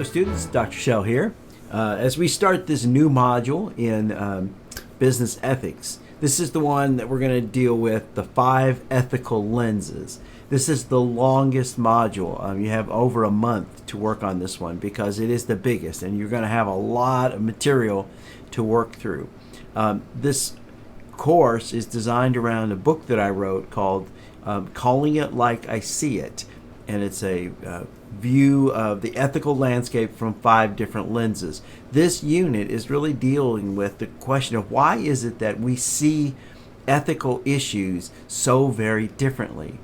students, Dr. Shell here. As we start this new module in business ethics, this is the one that we're going to deal with, the 5 ethical lenses. This is the longest module. You have over a month to work on this one because it is the biggest and you're going to have a lot of material to work through. This course is designed around a book that I wrote called Calling It Like I See It. And it's a view of the ethical landscape from 5 different lenses. This unit is really dealing with the question of why is it that we see ethical issues so very differently.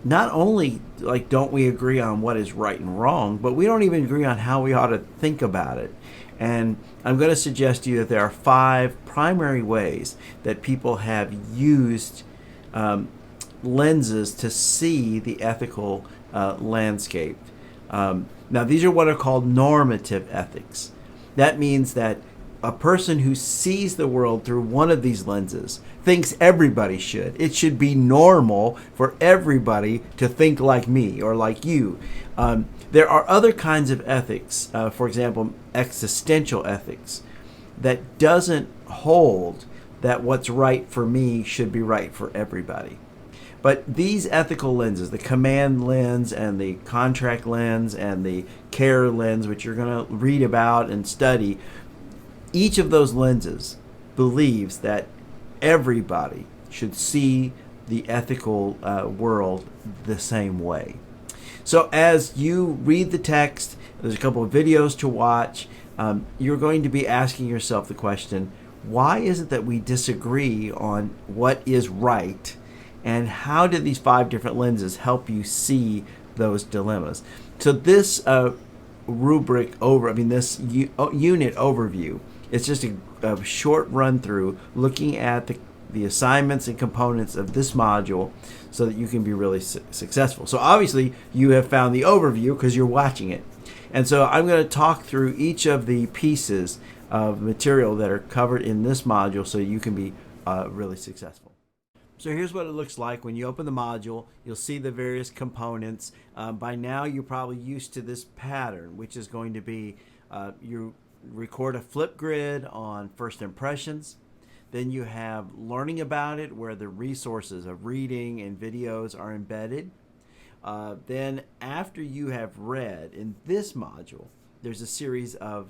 Not only don't we agree on what is right and wrong, but we don't even agree on how we ought to think about it. And I'm going to suggest to you that there are 5 primary ways that people have used lenses to see the ethical landscape. Now, these are what are called normative ethics. That means that a person who sees the world through one of these lenses thinks everybody should. It should be normal for everybody to think like me or like you. There are other kinds of ethics, for example, existential ethics, that doesn't hold that what's right for me should be right for everybody. But these ethical lenses, the command lens and the contract lens and the care lens, which you're going to read about and study, each of those lenses believes that everybody should see the ethical world the same way. So as you read the text, there's a couple of videos to watch. You're going to be asking yourself the question, why is it that we disagree on what is right? And how do these 5 different lenses help you see those dilemmas? So this unit overview, it's just a short run through looking at the assignments and components of this module so that you can be really successful. So obviously you have found the overview because you're watching it. And so I'm going to talk through each of the pieces of material that are covered in this module so you can be really successful. So here's what it looks like when you open the module. You'll see the various components. By now you're probably used to this pattern, which is going to be you record a flip grid on first impressions. Then you have learning about it, where the resources of reading and videos are embedded. Then after you have read in this module, there's a series of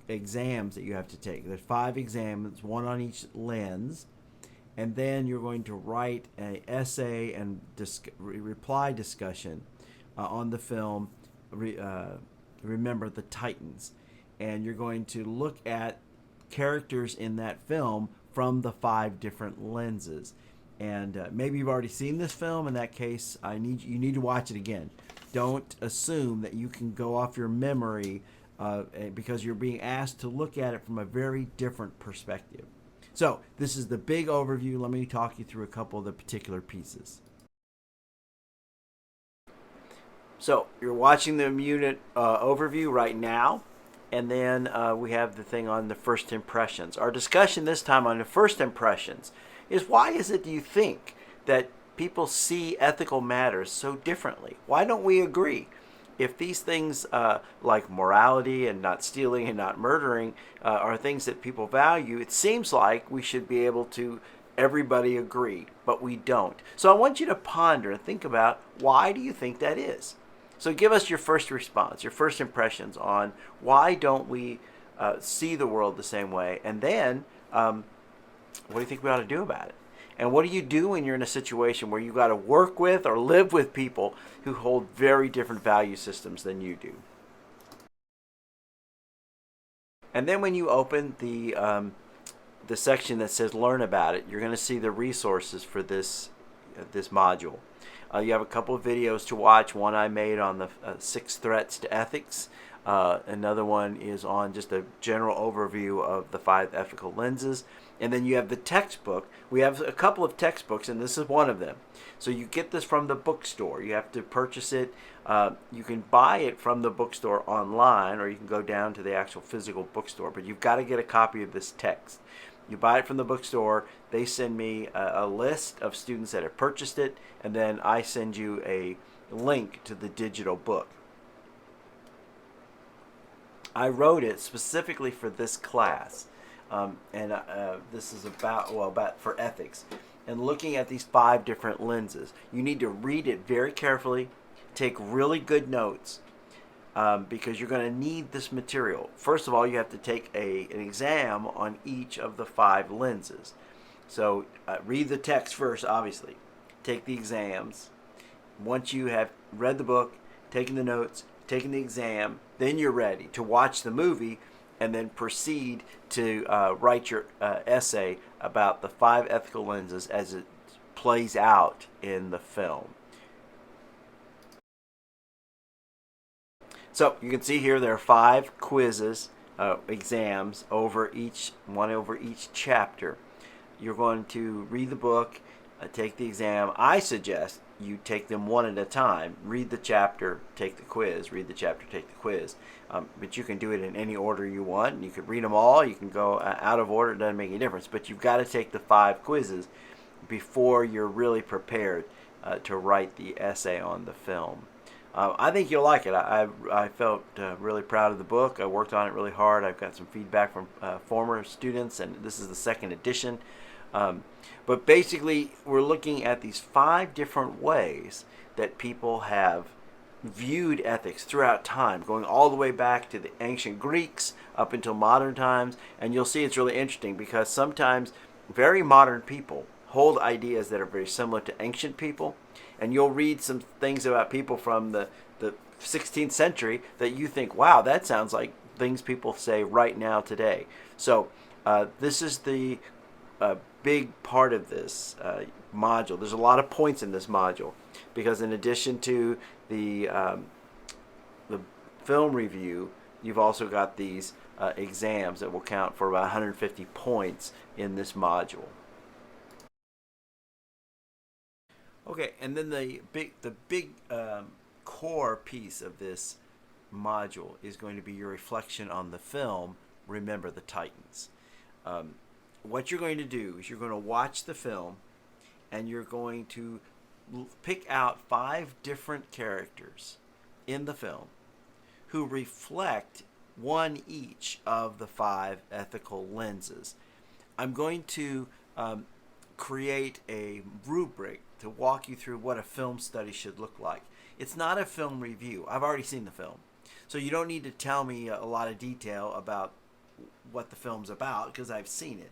exams that you have to take. There's 5 exams, 1 on each lens. And then you're going to write an essay and reply discussion on the film, Remember the Titans. And you're going to look at characters in that film from the 5 different lenses. And maybe you've already seen this film. In that case, you need to watch it again. Don't assume that you can go off your memory because you're being asked to look at it from a very different perspective. So this is the big overview. Let me talk you through a couple of the particular pieces. So you're watching the unit overview right now, and then we have the thing on the first impressions. Our discussion this time on the first impressions is, why is it, do you think, that people see ethical matters so differently? Why don't we agree? If these things like morality and not stealing and not murdering are things that people value, it seems like we should be able to everybody agree, but we don't. So I want you to ponder and think about, why do you think that is? So give us your first response, your first impressions on why don't we see the world the same way, and then what do you think we ought to do about it? And what do you do when you're in a situation where you've got to work with or live with people who hold very different value systems than you do? And then when you open the section that says Learn About It, you're going to see the resources for this module. You have a couple of videos to watch. One I made on the 6 threats to ethics. Another one is on just a general overview of the 5 ethical lenses. And then you have the textbook. We have a couple of textbooks, and this is one of them. So you get this from the bookstore. You have to purchase it. You can buy it from the bookstore online, or you can go down to the actual physical bookstore. But you've got to get a copy of this text. You buy it from the bookstore. They send me a list of students that have purchased it, and then I send you a link to the digital book. I wrote it specifically for this class, and this is about for ethics, and looking at these 5 different lenses. You need to read it very carefully, take really good notes, because you're going to need this material. First of all, you have to take an exam on each of the 5 lenses. So read the text first, obviously. Take the exams. Once you have read the book, taken the notes, taken the exam, then you're ready to watch the movie and then proceed to write your essay about the 5 ethical lenses as it plays out in the film. So you can see here there are 5 quizzes, exams over each chapter. You're going to read the book, take the exam. I suggest you take them one at a time. Read the chapter, take the quiz. Read the chapter, take the quiz. But you can do it in any order you want. You could read them all. You can go out of order. It doesn't make any difference. But you've got to take the 5 quizzes before you're really prepared to write the essay on the film. I think you'll like it. I felt really proud of the book. I worked on it really hard. I've got some feedback from former students, and this is the 2nd edition. But basically, we're looking at these 5 different ways that people have viewed ethics throughout time, going all the way back to the ancient Greeks up until modern times. And you'll see it's really interesting because sometimes very modern people hold ideas that are very similar to ancient people. And you'll read some things about people from the 16th century that you think, wow, that sounds like things people say right now today. So this is the big part of this module. There's a lot of points in this module because in addition to the film review, you've also got these exams that will count for about 150 points in this module. Okay, and then the big core piece of this module is going to be your reflection on the film, Remember the Titans. What you're going to do is you're going to watch the film and you're going to pick out 5 different characters in the film who reflect one each of the 5 ethical lenses. I'm going to create a rubric to walk you through what a film study should look like. It's not a film review. I've already seen the film. So you don't need to tell me a lot of detail about what the film's about because I've seen it.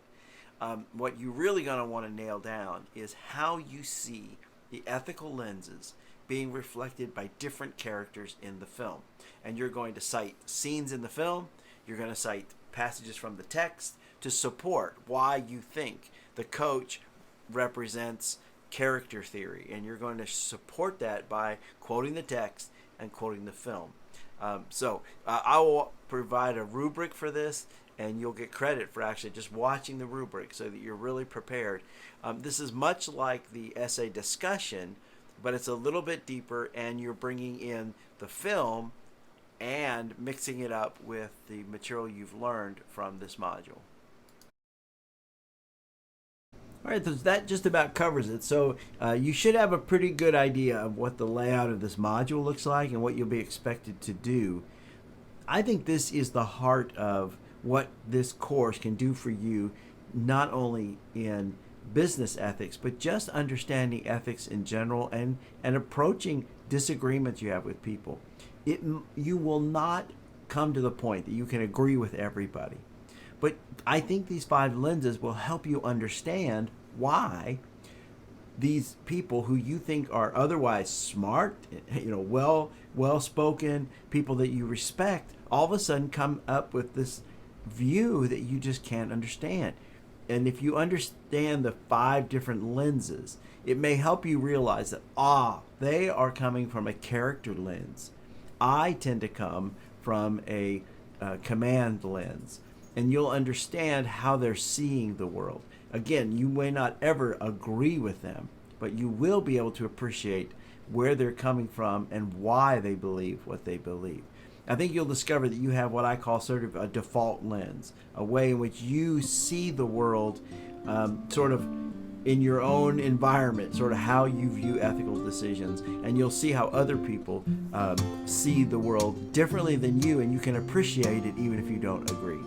What you're really going to want to nail down is how you see the ethical lenses being reflected by different characters in the film. And you're going to cite scenes in the film. You're going to cite passages from the text to support why you think the coach represents character theory, and you're going to support that by quoting the text and quoting the film. So I will provide a rubric for this, and you'll get credit for actually just watching the rubric so that you're really prepared. This is much like the essay discussion, but it's a little bit deeper, and you're bringing in the film and mixing it up with the material you've learned from this module. All right, so that just about covers it. So you should have a pretty good idea of what the layout of this module looks like and what you'll be expected to do. I think this is the heart of what this course can do for you, not only in business ethics, but just understanding ethics in general and approaching disagreements you have with people. You will not come to the point that you can agree with everybody. But I think these 5 lenses will help you understand why these people who you think are otherwise smart, well-spoken, people that you respect, all of a sudden come up with this view that you just can't understand. And if you understand the 5 different lenses, it may help you realize that, they are coming from a character lens. I tend to come from a command lens. And you'll understand how they're seeing the world. Again, you may not ever agree with them, but you will be able to appreciate where they're coming from and why they believe what they believe. I think you'll discover that you have what I call sort of a default lens, a way in which you see the world sort of in your own environment, sort of how you view ethical decisions, and you'll see how other people see the world differently than you, and you can appreciate it even if you don't agree.